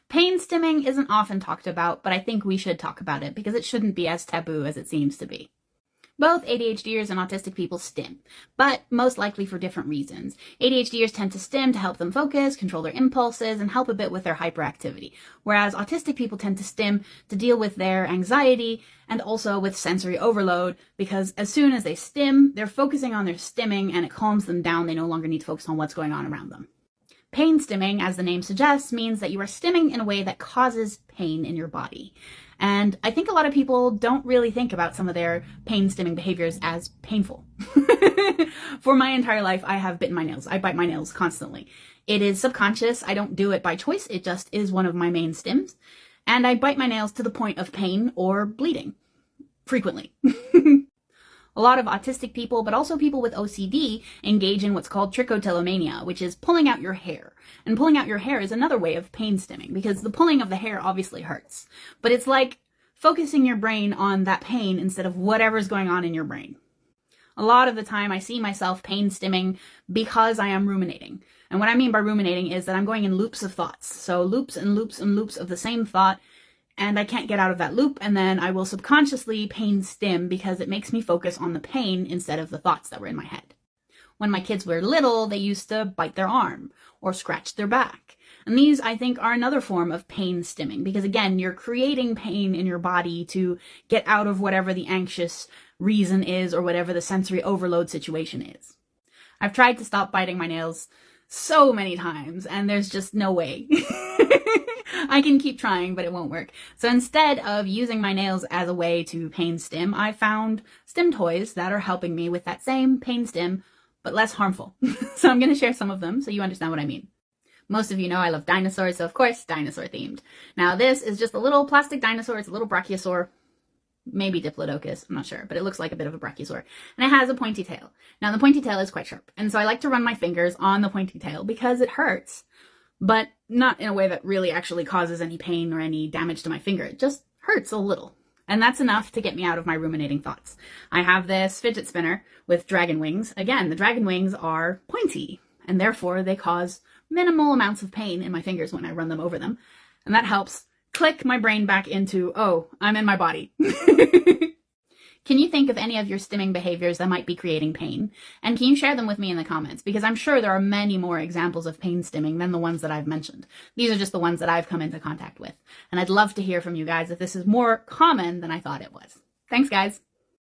Pain stimming isn't often talked about, but I think we should talk about it because it shouldn't be as taboo as it seems to be. Both ADHDers and autistic people stim, but most likely for different reasons. ADHDers tend to stim to help them focus, control their impulses, and help a bit with their hyperactivity, whereas autistic people tend to stim to deal with their anxiety and also with sensory overload, because as soon as they stim, they're focusing on their stimming and it calms them down. They no longer need to focus on what's going on around them. Pain stimming, as the name suggests, means that you are stimming in a way that causes pain in your body. And I think a lot of people don't really think about some of their pain stimming behaviors as painful. For my entire life, I have bitten my nails. I bite my nails constantly. It is subconscious. I don't do it by choice. It just is one of my main stims. And I bite my nails to the point of pain or bleeding frequently. A lot of autistic people, but also people with OCD, engage in what's called trichotillomania, which is pulling out your hair. And pulling out your hair is another way of pain stimming, because the pulling of the hair obviously hurts. But it's like focusing your brain on that pain instead of whatever's going on in your brain. A lot of the time I see myself pain stimming because I am ruminating. And what I mean by ruminating is that I'm going in loops of thoughts. So loops and loops and loops of the same thought, and I can't get out of that loop, and then I will subconsciously pain stim because it makes me focus on the pain instead of the thoughts that were in my head. When my kids were little, they used to bite their arm or scratch their back. And these, I think, are another form of pain stimming, because again, you're creating pain in your body to get out of whatever the anxious reason is or whatever the sensory overload situation is. I've tried to stop biting my nails so many times, and there's just no way. I can keep trying, but it won't work. So instead of using my nails as a way to pain stim, I found stim toys that are helping me with that same pain stim, but less harmful. So I'm going to share some of them so you understand what I mean. Most of you know I love dinosaurs, so of course, dinosaur themed. Now this is just a little plastic dinosaur. It's a little brachiosaur, maybe Diplodocus, I'm not sure, but it looks like a bit of a brachiosaur. And it has a pointy tail. Now the pointy tail is quite sharp, and so I like to run my fingers on the pointy tail because it hurts, but not in a way that really actually causes any pain or any damage to my finger. It just hurts a little. And that's enough to get me out of my ruminating thoughts. I have this fidget spinner with dragon wings. Again, the dragon wings are pointy, and therefore they cause minimal amounts of pain in my fingers when I run them over them. And that helps click my brain back into, oh, I'm in my body. Can you think of any of your stimming behaviors that might be creating pain? And can you share them with me in the comments? Because I'm sure there are many more examples of pain stimming than the ones that I've mentioned. These are just the ones that I've come into contact with. And I'd love to hear from you guys if this is more common than I thought it was. Thanks, guys.